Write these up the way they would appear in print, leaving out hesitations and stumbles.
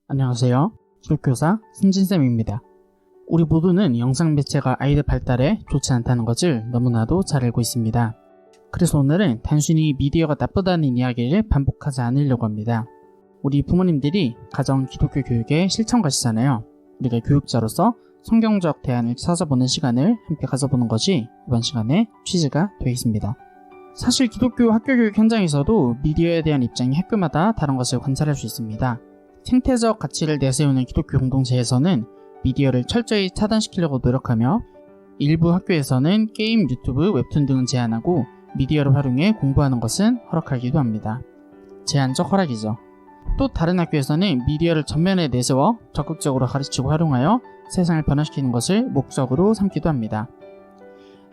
안녕하세요. 기독교사 승진쌤입니다. 우리 모두는 영상 매체가 아이들 발달에 좋지 않다는 것을 너무나도 잘 알고 있습니다. 그래서 오늘은 단순히 미디어가 나쁘다는 이야기를 반복하지 않으려고 합니다. 우리 부모님들이 가정 기독교 교육의 실천가시잖아요. 우리가 교육자로서 성경적 대안을 찾아보는 시간을 함께 가져보는 것이 이번 시간의 취지가 되겠습니다. 사실 기독교 학교 교육 현장에서도 미디어에 대한 입장이 학교마다 다른 것을 관찰할 수 있습니다. 생태적 가치를 내세우는 기독교 공동체에서는 미디어를 철저히 차단시키려고 노력하며 일부 학교에서는 게임, 유튜브, 웹툰 등을 제한하고 미디어를 활용해 공부하는 것은 허락하기도 합니다. 제한적 허락이죠. 또 다른 학교에서는 미디어를 전면에 내세워 적극적으로 가르치고 활용하여 세상을 변화시키는 것을 목적으로 삼기도 합니다.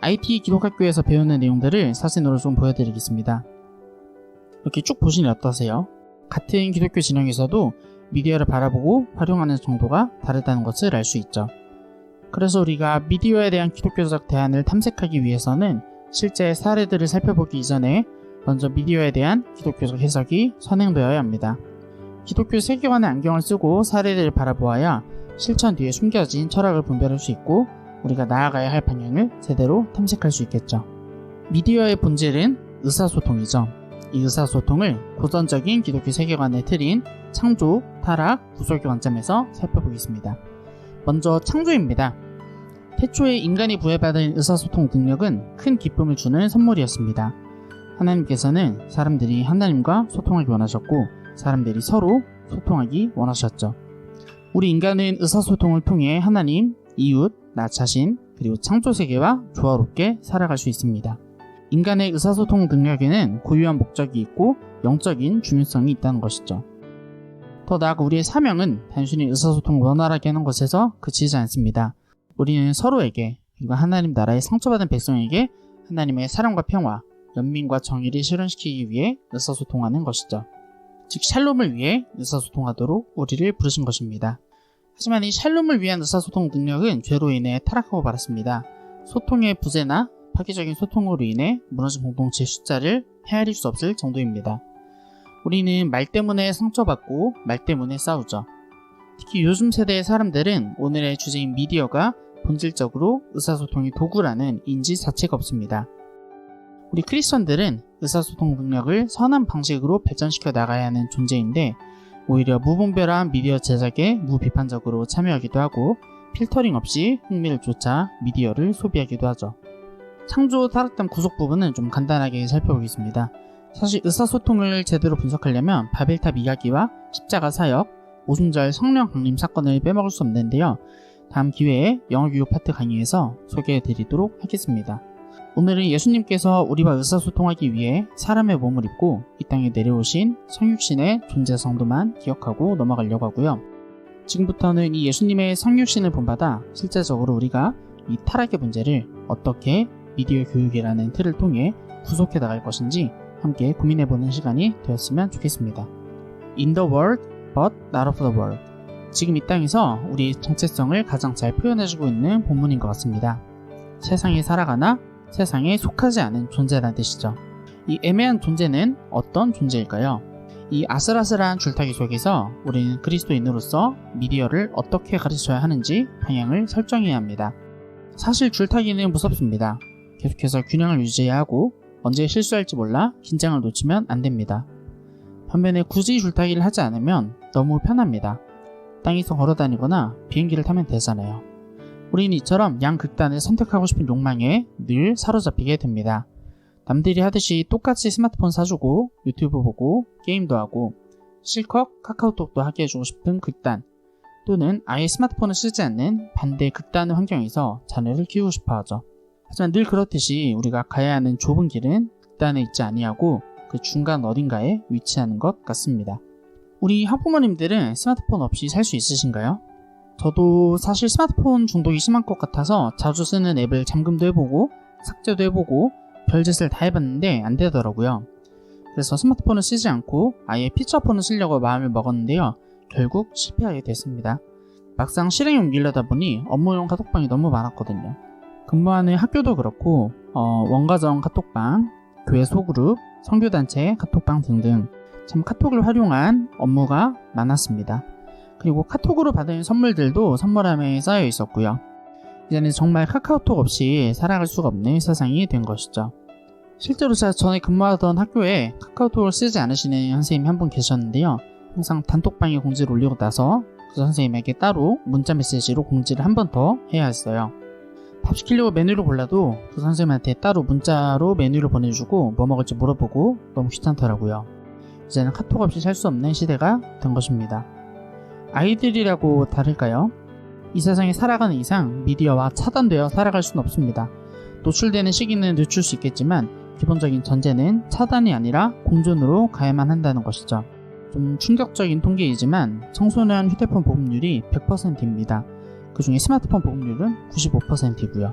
IT 기독학교에서 배우는 내용들을 사진으로 좀 보여드리겠습니다. 이렇게 쭉 보시니 어떠세요? 같은 기독교 진영에서도 미디어를 바라보고 활용하는 정도가 다르다는 것을 알 수 있죠. 그래서 우리가 미디어에 대한 기독교적 대안을 탐색하기 위해서는 실제 사례들을 살펴보기 이전에 먼저 미디어에 대한 기독교적 해석이 선행되어야 합니다. 기독교 세계관의 안경을 쓰고 사례들을 바라보아야 실천 뒤에 숨겨진 철학을 분별할 수 있고 우리가 나아가야 할 방향을 제대로 탐색할 수 있겠죠. 미디어의 본질은 의사소통이죠. 이 의사소통을 고전적인 기독교 세계관의 틀인 창조, 타락, 구속의 관점에서 살펴보겠습니다. 먼저 창조입니다. 태초에 인간이 부여받은 의사소통 능력은 큰 기쁨을 주는 선물이었습니다. 하나님께서는 사람들이 하나님과 소통하기 원하셨고 사람들이 서로 소통하기 원하셨죠. 우리 인간은 의사소통을 통해 하나님, 이웃, 나 자신, 그리고 창조세계와 조화롭게 살아갈 수 있습니다. 인간의 의사소통 능력에는 고유한 목적이 있고 영적인 중요성이 있다는 것이죠. 더 나아가 우리의 사명은 단순히 의사소통을 원활하게 하는 것에서 그치지 않습니다. 우리는 서로에게 그리고 하나님 나라의 상처받은 백성에게 하나님의 사랑과 평화, 연민과 정의를 실현시키기 위해 의사소통하는 것이죠. 즉 샬롬을 위해 의사소통하도록 우리를 부르신 것입니다. 하지만 이 샬롬을 위한 의사소통 능력은 죄로 인해 타락하고 말았습니다. 소통의 부재나 파괴적인 소통으로 인해 무너진 공동체의 숫자를 헤아릴 수 없을 정도입니다. 우리는 말 때문에 상처받고 말 때문에 싸우죠. 특히 요즘 세대의 사람들은 오늘의 주제인 미디어가 본질적으로 의사소통의 도구라는 인지 자체가 없습니다. 우리 크리스천들은 의사소통 능력을 선한 방식으로 발전시켜 나가야 하는 존재인데 오히려 무분별한 미디어 제작에 무비판적으로 참여하기도 하고 필터링 없이 흥미를 쫓아 미디어를 소비하기도 하죠. 창조 타락담 구속 부분은 좀 간단하게 살펴보겠습니다. 사실 의사소통을 제대로 분석하려면 바벨탑 이야기와 십자가 사역, 오순절 성령 강림 사건을 빼먹을 수 없는데요. 다음 기회에 영어교육 파트 강의에서 소개해드리도록 하겠습니다. 오늘은 예수님께서 우리와 의사소통하기 위해 사람의 몸을 입고 이 땅에 내려오신 성육신의 존재성도만 기억하고 넘어가려고 하고요. 지금부터는 이 예수님의 성육신을 본받아 실제적으로 우리가 이 타락의 문제를 어떻게 미디어 교육이라는 틀을 통해 구속해 나갈 것인지 함께 고민해보는 시간이 되었으면 좋겠습니다. In the world, but not of the world. 지금 이 땅에서 우리의 정체성을 가장 잘 표현해주고 있는 본문인 것 같습니다. 세상에 살아가나 세상에 속하지 않은 존재라는 뜻이죠. 이 애매한 존재는 어떤 존재일까요? 이 아슬아슬한 줄타기 속에서 우리는 그리스도인으로서 미디어를 어떻게 가르쳐야 하는지 방향을 설정해야 합니다. 사실 줄타기는 무섭습니다. 계속해서 균형을 유지해야 하고 언제 실수할지 몰라 긴장을 놓치면 안 됩니다. 반면에 굳이 줄타기를 하지 않으면 너무 편합니다. 땅에서 걸어다니거나 비행기를 타면 되잖아요. 우리는 이처럼 양극단을 선택하고 싶은 욕망에 늘 사로잡히게 됩니다. 남들이 하듯이 똑같이 스마트폰 사주고 유튜브 보고 게임도 하고 실컷 카카오톡도 하게 해주고 싶은 극단 또는 아예 스마트폰을 쓰지 않는 반대 극단의 환경에서 자녀를 키우고 싶어 하죠. 하지만 늘 그렇듯이 우리가 가야 하는 좁은 길은 극단에 있지 아니하고 그 중간 어딘가에 위치하는 것 같습니다. 우리 학부모님들은 스마트폰 없이 살 수 있으신가요? 저도 사실 스마트폰 중독이 심한 것 같아서 자주 쓰는 앱을 잠금도 해보고 삭제도 해보고 별짓을 다 해봤는데 안 되더라고요. 그래서 스마트폰을 쓰지 않고 아예 피처폰을 쓰려고 마음을 먹었는데요. 결국 실패하게 됐습니다. 막상 실행에 옮기려다 보니 업무용 카톡방이 너무 많았거든요. 근무하는 학교도 그렇고 원가정 카톡방, 교회 소그룹, 선교단체 카톡방 등등 참 카톡을 활용한 업무가 많았습니다. 그리고 카톡으로 받은 선물들도 선물함에 쌓여 있었고요. 이제는 정말 카카오톡 없이 살아갈 수가 없는 세상이 된 것이죠. 실제로 제가 전에 근무하던 학교에 카카오톡을 쓰지 않으시는 선생님이 한 분 계셨는데요. 항상 단톡방에 공지를 올리고 나서 그 선생님에게 따로 문자 메시지로 공지를 한 번 더 해야 했어요. 밥 시키려고 메뉴를 골라도 그 선생님한테 따로 문자로 메뉴를 보내주고 뭐 먹을지 물어보고 너무 귀찮더라고요. 이제는 카톡 없이 살 수 없는 시대가 된 것입니다. 아이들이라고 다를까요? 이 세상에 살아가는 이상 미디어와 차단되어 살아갈 수는 없습니다. 노출되는 시기는 늦출 수 있겠지만 기본적인 전제는 차단이 아니라 공존으로 가야만 한다는 것이죠. 좀 충격적인 통계이지만 청소년 휴대폰 보급률이 100%입니다. 그 중에 스마트폰 보급률은 95%이고요.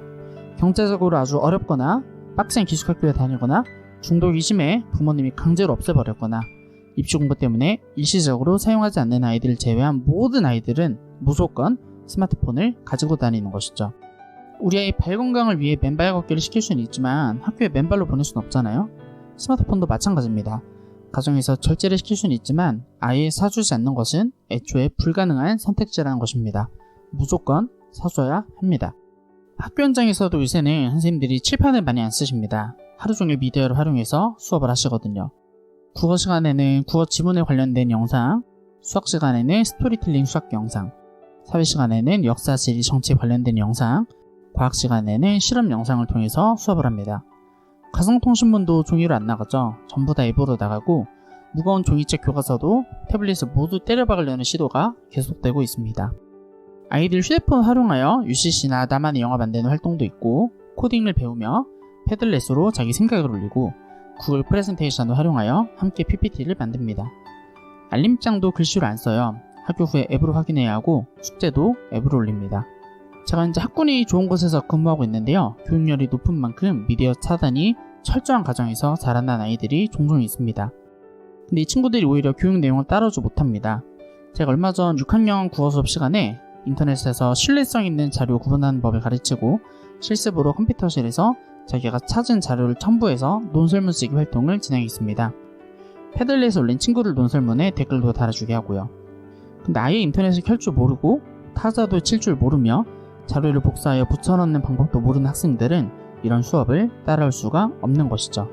경제적으로 아주 어렵거나 빡센 기숙학교에 다니거나 중독이 심해 부모님이 강제로 없애버렸거나 입시 공부 때문에 일시적으로 사용하지 않는 아이들을 제외한 모든 아이들은 무조건 스마트폰을 가지고 다니는 것이죠. 우리 아이 발 건강을 위해 맨발 걷기를 시킬 수는 있지만 학교에 맨발로 보낼 수는 없잖아요. 스마트폰도 마찬가지입니다. 가정에서 절제를 시킬 수는 있지만 아예 사주지 않는 것은 애초에 불가능한 선택지라는 것입니다. 무조건 사줘야 합니다. 학교 현장에서도 요새는 선생님들이 칠판을 많이 안 쓰십니다. 하루 종일 미디어를 활용해서 수업을 하시거든요. 국어 시간에는 국어 지문에 관련된 영상, 수학 시간에는 스토리텔링 수학 영상, 사회 시간에는 역사, 지리, 정치 관련된 영상, 과학 시간에는 실험 영상을 통해서 수업을 합니다. 가상통신문도 종이로 안 나가죠. 전부 다 앱으로 나가고 무거운 종이책 교과서도 태블릿을 모두 때려박으려는 시도가 계속되고 있습니다. 아이들 휴대폰 활용하여 UCC나 나만의 영화 만드는 활동도 있고 코딩을 배우며 패들렛으로 자기 생각을 올리고 구글 프레젠테이션을 활용하여 함께 PPT를 만듭니다. 알림장도 글씨로 안 써요. 학교 후에 앱으로 확인해야 하고 숙제도 앱으로 올립니다. 제가 이제 학군이 좋은 곳에서 근무하고 있는데요. 교육열이 높은 만큼 미디어 차단이 철저한 가정에서 자라난 아이들이 종종 있습니다. 근데 이 친구들이 오히려 교육 내용을 따르지 못합니다. 제가 얼마 전 6학년 국어 수업 시간에 인터넷에서 신뢰성 있는 자료 구분하는 법을 가르치고 실습으로 컴퓨터실에서 자기가 찾은 자료를 첨부해서 논설문 쓰기 활동을 진행했습니다. 패들렛에 올린 친구들 논설문에 댓글도 달아주게 하고요. 근데 아예 인터넷을 켤 줄 모르고 타자도 칠 줄 모르며 자료를 복사하여 붙여넣는 방법도 모르는 학생들은 이런 수업을 따라올 수가 없는 것이죠.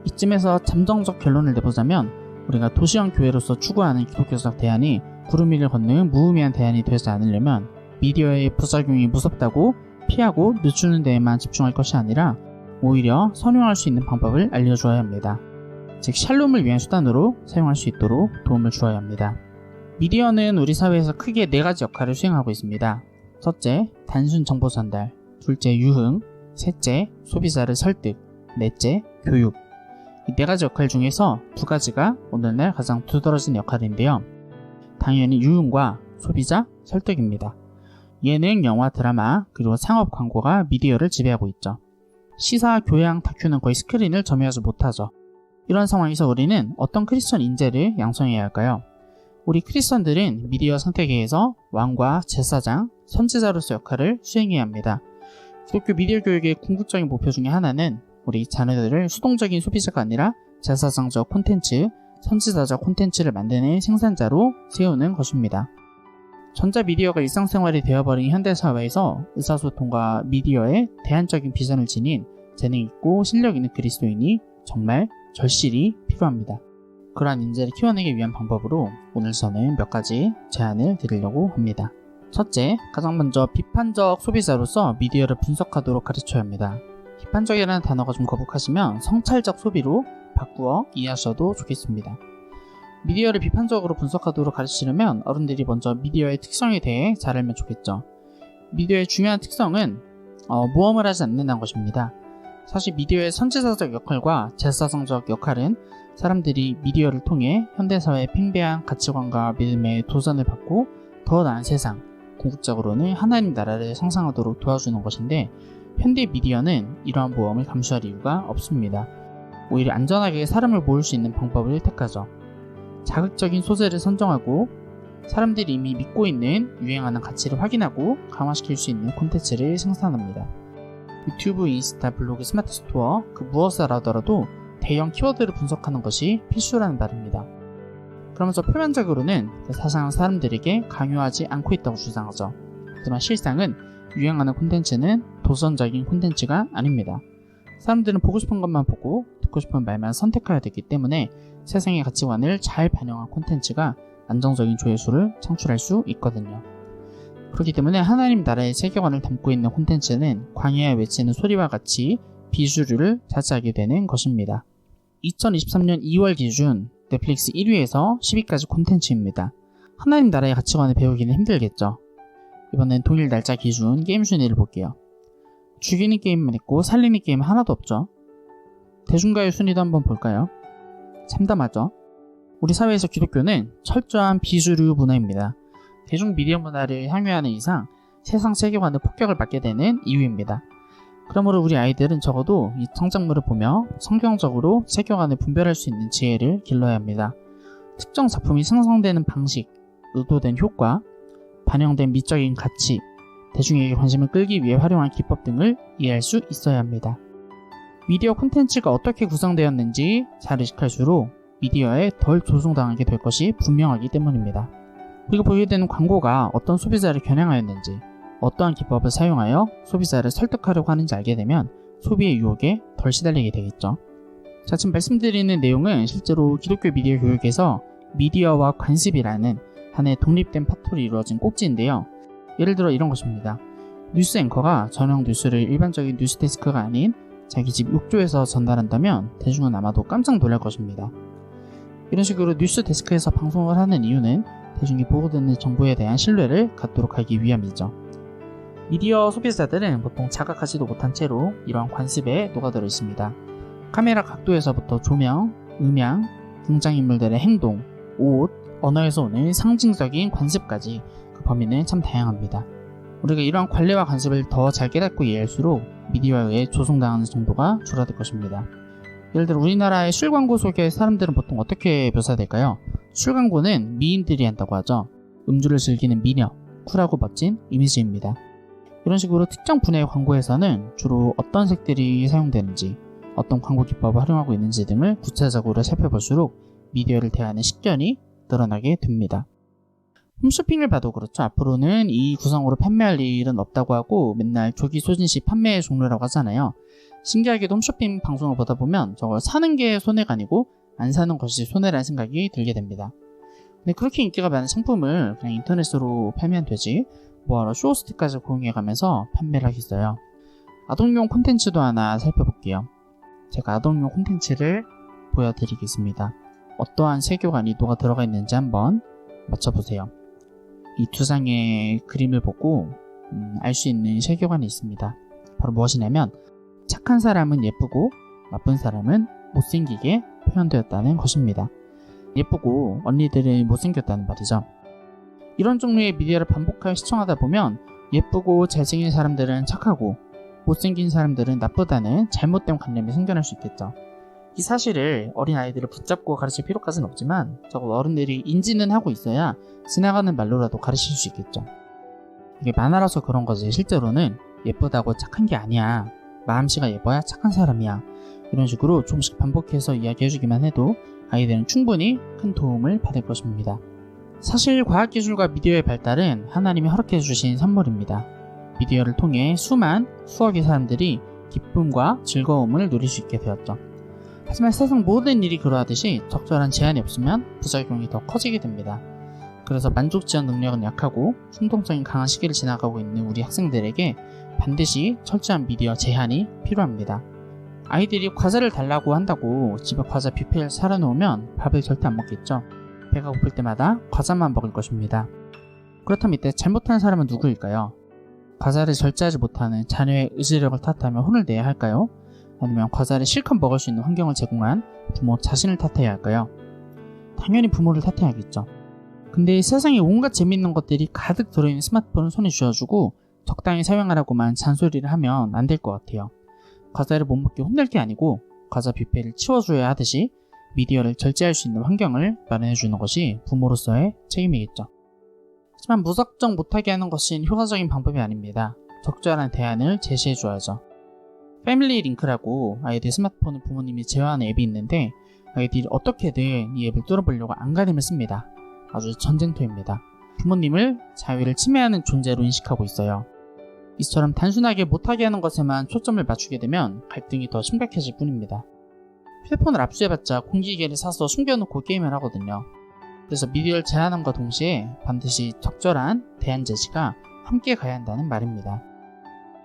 이쯤에서 잠정적 결론을 내보자면 우리가 도시형 교회로서 추구하는 기독교적 대안이 구름 위를 걷는 무의미한 대안이 되지 않으려면 미디어의 부작용이 무섭다고 피하고 늦추는 데에만 집중할 것이 아니라 오히려 선용할 수 있는 방법을 알려주어야 합니다. 즉 샬롬을 위한 수단으로 사용할 수 있도록 도움을 주어야 합니다. 미디어는 우리 사회에서 크게 4가지 역할을 수행하고 있습니다. 첫째, 단순 정보 전달. 둘째, 유흥. 셋째, 소비자를 설득. 넷째, 교육. 이 4가지 역할 중에서 2가지가 오늘날 가장 두드러진 역할인데요. 당연히 유흥과 소비자 설득입니다. 예능, 영화, 드라마, 그리고 상업 광고가 미디어를 지배하고 있죠. 시사, 교양, 다큐는 거의 스크린을 점유하지 못하죠. 이런 상황에서 우리는 어떤 크리스천 인재를 양성해야 할까요? 우리 크리스천들은 미디어 생태계에서 왕과 제사장, 선지자로서 역할을 수행해야 합니다. 기독교 미디어 교육의 궁극적인 목표 중에 하나는 우리 자녀들을 수동적인 소비자가 아니라 제사장적 콘텐츠, 선지자적 콘텐츠를 만드는 생산자로 세우는 것입니다. 전자미디어가 일상생활이 되어버린 현대사회에서 의사소통과 미디어에 대안적인 비전을 지닌 재능있고 실력있는 그리스도인이 정말 절실히 필요합니다. 그러한 인재를 키워내기 위한 방법으로 오늘 저는 몇 가지 제안을 드리려고 합니다. 첫째, 가장 먼저 비판적 소비자로서 미디어를 분석하도록 가르쳐야 합니다. 비판적이라는 단어가 좀 거북하시면 성찰적 소비로 바꾸어 이해하셔도 좋겠습니다. 미디어를 비판적으로 분석하도록 가르치려면 어른들이 먼저 미디어의 특성에 대해 잘 알면 좋겠죠. 미디어의 중요한 특성은 모험을 하지 않는다는 것입니다. 사실 미디어의 선지자적 역할과 제사장적 역할은 사람들이 미디어를 통해 현대사회의 팽배한 가치관과 믿음에 도전을 받고 더 나은 세상, 궁극적으로는 하나님 나라를 상상하도록 도와주는 것인데 현대 미디어는 이러한 모험을 감수할 이유가 없습니다. 오히려 안전하게 사람을 모을 수 있는 방법을 택하죠. 자극적인 소재를 선정하고 사람들이 이미 믿고 있는 유행하는 가치를 확인하고 강화시킬 수 있는 콘텐츠를 생산합니다. 유튜브, 인스타, 블로그, 스마트 스토어 그 무엇을 하더라도 대형 키워드를 분석하는 것이 필수라는 말입니다. 그러면서 표면적으로는 사실상 사람들에게 강요하지 않고 있다고 주장하죠. 하지만 실상은 유행하는 콘텐츠는 도전적인 콘텐츠가 아닙니다. 사람들은 보고 싶은 것만 보고 듣고 싶은 말만 선택해야 되기 때문에 세상의 가치관을 잘 반영한 콘텐츠가 안정적인 조회수를 창출할 수 있거든요. 그렇기 때문에 하나님 나라의 세계관을 담고 있는 콘텐츠는 광야에 외치는 소리와 같이 비주류를 차지하게 되는 것입니다. 2023년 2월 기준 넷플릭스 1위에서 10위까지 콘텐츠입니다. 하나님 나라의 가치관을 배우기는 힘들겠죠. 이번엔 동일 날짜 기준 게임 순위를 볼게요. 죽이는 게임만 있고 살리는 게임은 하나도 없죠. 대중가요 순위도 한번 볼까요? 참담하죠. 우리 사회에서 기독교는 철저한 비주류 문화입니다. 대중 미디어 문화를 향유하는 이상 세상 세계관의 폭격을 맞게 되는 이유입니다. 그러므로 우리 아이들은 적어도 이 성장물을 보며 성경적으로 세계관을 분별할 수 있는 지혜를 길러야 합니다. 특정 작품이 생성되는 방식, 의도된 효과, 반영된 미적인 가치, 대중에게 관심을 끌기 위해 활용한 기법 등을 이해할 수 있어야 합니다. 미디어 콘텐츠가 어떻게 구성되었는지 잘 의식할수록 미디어에 덜 조종당하게 될 것이 분명하기 때문입니다. 우리가 보게 되는 광고가 어떤 소비자를 겨냥하였는지, 어떠한 기법을 사용하여 소비자를 설득하려고 하는지 알게 되면 소비의 유혹에 덜 시달리게 되겠죠. 자, 지금 말씀드리는 내용은 실제로 기독교 미디어 교육에서 미디어와 관습이라는 하나의 독립된 파트로 이루어진 꼭지인데요. 예를 들어 이런 것입니다. 뉴스 앵커가 전형 뉴스를 일반적인 뉴스 데스크가 아닌 자기 집 욕조에서 전달한다면 대중은 아마도 깜짝 놀랄 것입니다. 이런 식으로 뉴스 데스크에서 방송을 하는 이유는 대중이 보고 듣는 정보에 대한 신뢰를 갖도록 하기 위함이죠. 미디어 소비자들은 보통 자각하지도 못한 채로 이러한 관습에 녹아들어 있습니다. 카메라 각도에서부터 조명, 음향, 등장인물들의 행동, 옷, 언어에서 오는 상징적인 관습까지 그 범위는 참 다양합니다. 우리가 이러한 관례와 관습을 더 잘 깨닫고 이해할수록 미디어에 의해 조성당하는 정도가 줄어들 것입니다. 예를 들어 우리나라의 술 광고 속의 사람들은 보통 어떻게 묘사될까요? 술 광고는 미인들이 한다고 하죠. 음주를 즐기는 미녀, 쿨하고 멋진 이미지입니다. 이런 식으로 특정 분야의 광고에서는 주로 어떤 색들이 사용되는지, 어떤 광고 기법을 활용하고 있는지 등을 구체적으로 살펴볼수록 미디어를 대하는 식견이 늘어나게 됩니다. 홈쇼핑을 봐도 그렇죠. 앞으로는 이 구성으로 판매할 일은 없다고 하고 맨날 조기 소진시 판매 종료라고 하잖아요. 신기하게도 홈쇼핑 방송을 보다 보면 저걸 사는 게 손해가 아니고 안 사는 것이 손해라는 생각이 들게 됩니다. 근데 그렇게 인기가 많은 상품을 그냥 인터넷으로 판매하면 되지 뭐하러 쇼호스트까지 고용해가면서 판매를 하겠어요. 아동용 콘텐츠도 하나 살펴볼게요. 제가 아동용 콘텐츠를 보여드리겠습니다. 어떠한 세계관이 녹아 들어가 있는지 한번 맞춰보세요. 이 두 장의 그림을 보고 알 수 있는 세계관이 있습니다. 바로 무엇이냐면 착한 사람은 예쁘고 나쁜 사람은 못생기게 표현되었다는 것입니다. 예쁘고 언니들은 못생겼다는 말이죠. 이런 종류의 미디어를 반복하여 시청하다 보면 예쁘고 잘생긴 사람들은 착하고 못생긴 사람들은 나쁘다는 잘못된 관념이 생겨날 수 있겠죠. 이 사실을 어린아이들을 붙잡고 가르칠 필요까지는 없지만 적어도 어른들이 인지는 하고 있어야 지나가는 말로라도 가르칠 수 있겠죠. 이게 만화라서 그런 거지 실제로는 예쁘다고 착한 게 아니야. 마음씨가 예뻐야 착한 사람이야. 이런 식으로 조금씩 반복해서 이야기해주기만 해도 아이들은 충분히 큰 도움을 받을 것입니다. 사실 과학기술과 미디어의 발달은 하나님이 허락해주신 선물입니다. 미디어를 통해 수억의 사람들이 기쁨과 즐거움을 누릴 수 있게 되었죠. 하지만 세상 모든 일이 그러하듯이 적절한 제한이 없으면 부작용이 더 커지게 됩니다. 그래서 만족지원 능력은 약하고 충동성이 강한 시기를 지나가고 있는 우리 학생들에게 반드시 철저한 미디어 제한이 필요합니다. 아이들이 과자를 달라고 한다고 집에 과자 뷔페를 차려놓으면 밥을 절대 안 먹겠죠. 배가 고플 때마다 과자만 먹을 것입니다. 그렇다면 이때 잘못하는 사람은 누구일까요? 과자를 절제하지 못하는 자녀의 의지력을 탓하며 혼을 내야 할까요? 아니면 과자를 실컷 먹을 수 있는 환경을 제공한 부모 자신을 탓해야 할까요? 당연히 부모를 탓해야겠죠. 근데 세상에 온갖 재미있는 것들이 가득 들어있는 스마트폰을 손에 쥐어주고 적당히 사용하라고만 잔소리를 하면 안 될 것 같아요. 과자를 못 먹게 혼낼 게 아니고 과자 뷔페를 치워줘야 하듯이 미디어를 절제할 수 있는 환경을 마련해주는 것이 부모로서의 책임이겠죠. 하지만 무작정 못하게 하는 것은 효과적인 방법이 아닙니다. 적절한 대안을 제시해줘야죠. 패밀리 링크라고 아이들 스마트폰을 부모님이 제어하는 앱이 있는데 아이들이 어떻게든 이 앱을 뚫어보려고 안간힘을 씁니다. 아주 전쟁터입니다. 부모님을 자유를 침해하는 존재로 인식하고 있어요. 이처럼 단순하게 못하게 하는 것에만 초점을 맞추게 되면 갈등이 더 심각해질 뿐입니다. 휴대폰을 압수해봤자 공기계를 사서 숨겨놓고 게임을 하거든요. 그래서 미디어를 제한함과 동시에 반드시 적절한 대안 제시가 함께 가야 한다는 말입니다.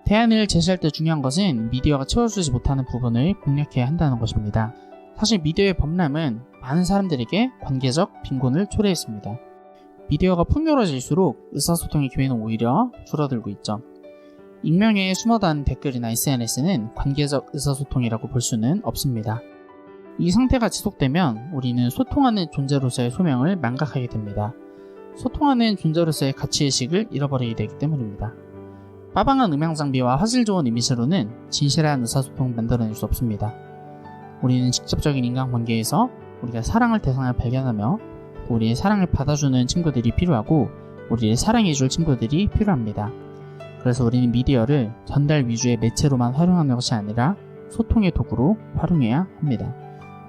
대안을 제시할 때 중요한 것은 미디어가 채워주지 못하는 부분을 공략해야 한다는 것입니다. 사실 미디어의 범람은 많은 사람들에게 관계적 빈곤을 초래했습니다. 미디어가 풍요로워질수록 의사소통의 기회는 오히려 줄어들고 있죠. 익명에 숨어다는 댓글이나 SNS는 관계적 의사소통이라고 볼 수는 없습니다. 이 상태가 지속되면 우리는 소통하는 존재로서의 소명을 망각하게 됩니다. 소통하는 존재로서의 가치의식을 잃어버리게 되기 때문입니다. 빠방한 음향 장비와 화질 좋은 이미지로는 진실한 의사소통을 만들어낼 수 없습니다. 우리는 직접적인 인간관계에서 우리가 사랑할 대상을 발견하며 또 우리의 사랑을 받아주는 친구들이 필요하고 우리를 사랑해줄 친구들이 필요합니다. 그래서 우리는 미디어를 전달 위주의 매체로만 활용하는 것이 아니라 소통의 도구로 활용해야 합니다.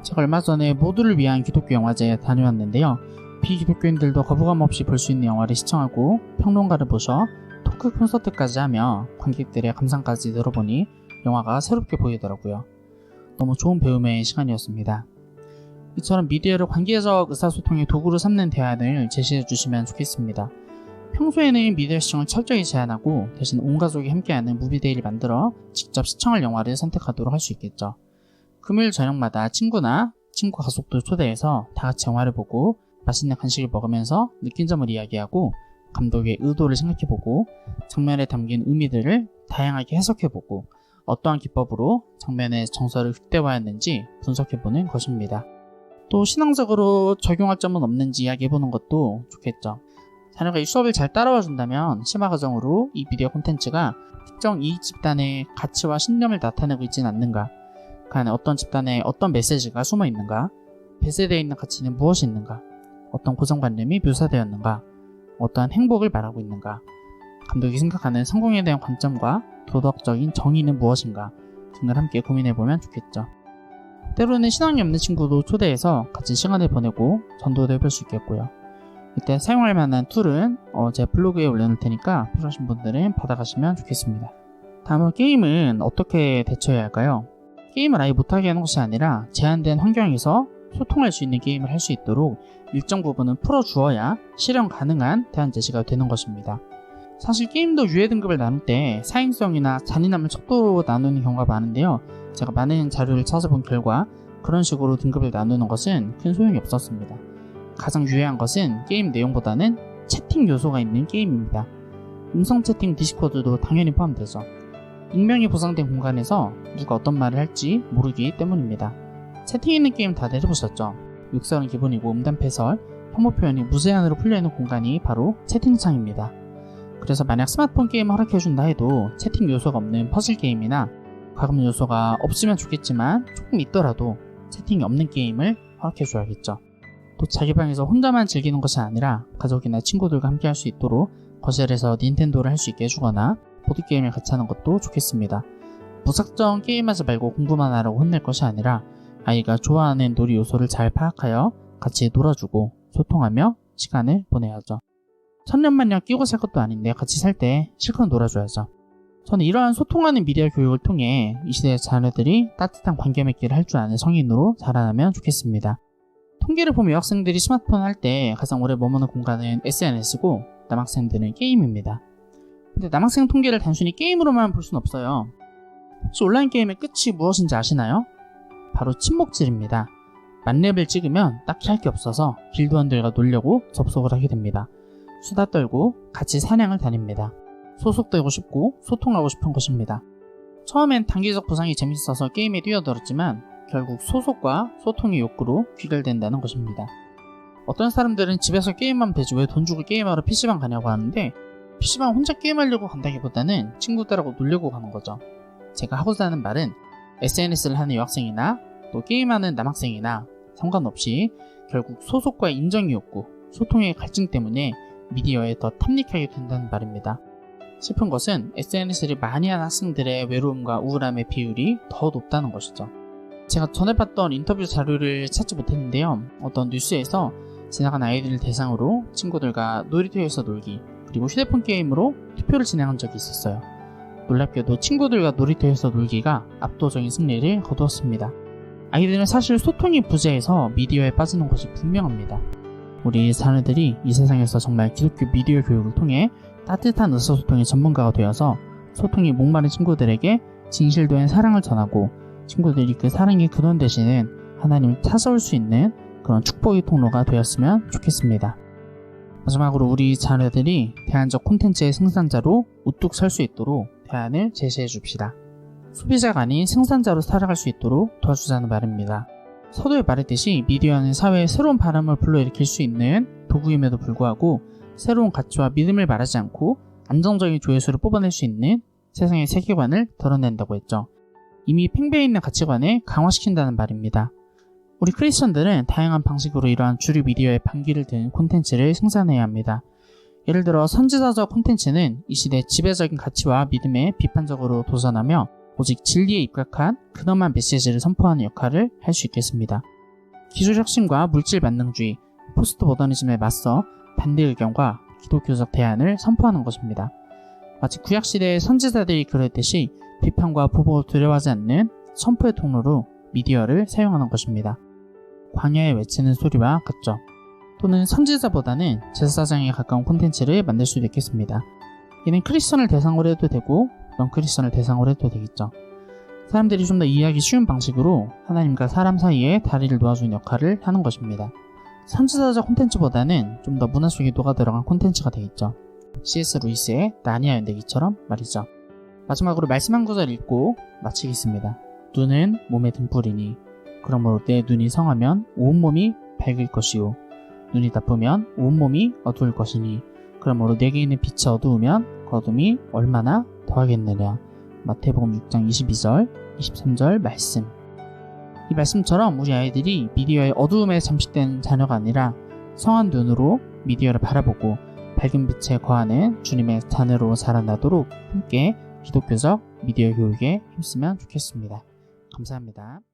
제가 얼마 전에 모두를 위한 기독교 영화제에 다녀왔는데요. 비기독교인들도 거부감 없이 볼 수 있는 영화를 시청하고 평론가를 모셔 토크 콘서트까지 하며 관객들의 감상까지 들어보니 영화가 새롭게 보이더라고요. 너무 좋은 배움의 시간이었습니다. 이처럼 미디어를 관계적 의사소통의 도구로 삼는 대안을 제시해 주시면 좋겠습니다. 평소에는 미디어 시청을 철저히 제한하고 대신 온 가족이 함께하는 무비데이를 만들어 직접 시청할 영화를 선택하도록 할 수 있겠죠. 금요일 저녁마다 친구나 친구 가족들 초대해서 다 같이 영화를 보고 맛있는 간식을 먹으면서 느낀 점을 이야기하고 감독의 의도를 생각해보고 장면에 담긴 의미들을 다양하게 해석해보고 어떠한 기법으로 장면의 정서를 극대화했는지 분석해보는 것입니다. 또 신앙적으로 적용할 점은 없는지 이야기해보는 것도 좋겠죠. 자녀가 이 수업을 잘 따라와 준다면 심화과정으로 이 미디어 콘텐츠가 특정 이익 집단의 가치와 신념을 나타내고 있지는 않는가, 그 안에 어떤 집단에 어떤 메시지가 숨어 있는가, 배세되어 있는 가치는 무엇이 있는가, 어떤 고정관념이 묘사되었는가, 어떠한 행복을 말하고 있는가, 감독이 생각하는 성공에 대한 관점과 도덕적인 정의는 무엇인가 등을 함께 고민해보면 좋겠죠. 때로는 신앙이 없는 친구도 초대해서 같이 시간을 보내고 전도도 해볼 수 있겠고요. 이때 사용할 만한 툴은 제 블로그에 올려놓을 테니까 필요하신 분들은 받아가시면 좋겠습니다. 다음으로 게임은 어떻게 대처해야 할까요? 게임을 아예 못하게 하는 것이 아니라 제한된 환경에서 소통할 수 있는 게임을 할 수 있도록 일정 부분은 풀어주어야 실현 가능한 대안 제시가 되는 것입니다. 사실 게임도 유해 등급을 나눌 때 사행성이나 잔인함을 척도로 나누는 경우가 많은데요. 제가 많은 자료를 찾아본 결과 그런 식으로 등급을 나누는 것은 큰 소용이 없었습니다. 가장 유해한 것은 게임 내용보다는 채팅 요소가 있는 게임입니다. 음성 채팅 디스코드도 당연히 포함되죠. 익명이 보장된 공간에서 누가 어떤 말을 할지 모르기 때문입니다. 채팅 있는 게임 다들 해보셨죠? 욕설은 기본이고 음담패설, 혐오 표현이 무제한으로 풀려있는 공간이 바로 채팅창입니다. 그래서 만약 스마트폰 게임을 허락해준다 해도 채팅 요소가 없는 퍼즐 게임이나 과금 요소가 없으면 좋겠지만 조금 있더라도 채팅이 없는 게임을 허락해줘야겠죠. 또 자기 방에서 혼자만 즐기는 것이 아니라 가족이나 친구들과 함께 할 수 있도록 거실에서 닌텐도를 할 수 있게 해주거나 보드게임을 같이 하는 것도 좋겠습니다. 무작정 게임하지 말고 공부만 하라고 혼낼 것이 아니라 아이가 좋아하는 놀이 요소를 잘 파악하여 같이 놀아주고 소통하며 시간을 보내야죠. 천년만년 끼고 살 것도 아닌데 같이 살 때 실컷 놀아줘야죠. 저는 이러한 소통하는 미디어 교육을 통해 이 시대의 자녀들이 따뜻한 관계 맺기를 할 줄 아는 성인으로 자라나면 좋겠습니다. 통계를 보면 여학생들이 스마트폰 할 때 가장 오래 머무는 공간은 SNS고 남학생들은 게임입니다. 근데 남학생 통계를 단순히 게임으로만 볼 수는 없어요. 혹시 온라인 게임의 끝이 무엇인지 아시나요? 바로 친목질입니다. 만렙을 찍으면 딱히 할 게 없어서 길드원들과 놀려고 접속을 하게 됩니다. 수다 떨고 같이 사냥을 다닙니다. 소속되고 싶고 소통하고 싶은 것입니다. 처음엔 단기적 보상이 재밌어서 게임에 뛰어들었지만 결국 소속과 소통의 욕구로 귀결된다는 것입니다. 어떤 사람들은 집에서 게임하면 되지 왜 돈 주고 게임하러 PC방 가냐고 하는데 PC방 혼자 게임하려고 간다기보다는 친구들하고 놀려고 가는 거죠. 제가 하고자 하는 말은 SNS를 하는 여학생이나 또 게임하는 남학생이나 상관없이 결국 소속과의 인정의 욕구, 소통의 갈증 때문에 미디어에 더 탐닉하게 된다는 말입니다. 슬픈 것은 SNS를 많이 하는 학생들의 외로움과 우울함의 비율이 더 높다는 것이죠. 제가 전에 봤던 인터뷰 자료를 찾지 못했는데요. 어떤 뉴스에서 지나간 아이들을 대상으로 친구들과 놀이터에서 놀기, 그리고 휴대폰 게임으로 투표를 진행한 적이 있었어요. 놀랍게도 친구들과 놀이터에서 놀기가 압도적인 승리를 거두었습니다. 아이들은 사실 소통이 부재해서 미디어에 빠지는 것이 분명합니다. 우리 자녀들이 이 세상에서 정말 기독교 미디어 교육을 통해 따뜻한 의사소통의 전문가가 되어서 소통이 목마른 친구들에게 진실된 사랑을 전하고 친구들이 그 사랑의 근원 되시는 하나님을 찾아올 수 있는 그런 축복의 통로가 되었으면 좋겠습니다. 마지막으로 우리 자녀들이 대안적 콘텐츠의 생산자로 우뚝 설 수 있도록 대안을 제시해 줍시다. 소비자가 아닌 생산자로 살아갈 수 있도록 도와주자는 말입니다. 서두에 말했듯이 미디어는 사회에 새로운 바람을 불러일으킬 수 있는 도구임에도 불구하고 새로운 가치와 믿음을 말하지 않고 안정적인 조회수를 뽑아낼 수 있는 세상의 세계관을 드러낸다고 했죠. 이미 팽배해 있는 가치관을 강화시킨다는 말입니다. 우리 크리스천들은 다양한 방식으로 이러한 주류 미디어의 반기를 든 콘텐츠를 생산해야 합니다. 예를 들어 선지자적 콘텐츠는 이 시대의 지배적인 가치와 믿음에 비판적으로 도전하며 오직 진리에 입각한 근엄한 메시지를 선포하는 역할을 할 수 있겠습니다. 기술혁신과 물질 만능주의, 포스트 모더니즘에 맞서 반대 의견과 기독교적 대안을 선포하는 것입니다. 마치 구약시대의 선지자들이 그랬듯이 비판과 보복을 두려워하지 않는 선포의 통로로 미디어를 사용하는 것입니다. 광야에 외치는 소리와 같죠. 또는 선지자보다는 제사장에 가까운 콘텐츠를 만들 수도 있겠습니다. 이는 크리스천을 대상으로 해도 되고 넌크리스천을 대상으로 해도 되겠죠. 사람들이 좀 더 이해하기 쉬운 방식으로 하나님과 사람 사이에 다리를 놓아주는 역할을 하는 것입니다. 선지자적 콘텐츠보다는 좀 더 문화 속에 녹아 들어간 콘텐츠가 되겠죠. C.S. 루이스의 나니아 연대기처럼 말이죠. 마지막으로 말씀 한 구절 읽고 마치겠습니다. 눈은 몸의 등불이니 그러므로 내 눈이 성하면 온몸이 밝을 것이요 눈이 나쁘면 온몸이 어두울 것이니 그러므로 내게 있는 빛이 어두우면 그 어둠이 얼마나 더하겠느냐. 마태복음 6장 22절, 23절 말씀. 이 말씀처럼 우리 아이들이 미디어의 어두움에 잠식된 자녀가 아니라 성한 눈으로 미디어를 바라보고 밝은 빛에 거하는 주님의 자녀로 자라나도록 함께 기독교적 미디어 교육에 힘쓰면 좋겠습니다. 감사합니다.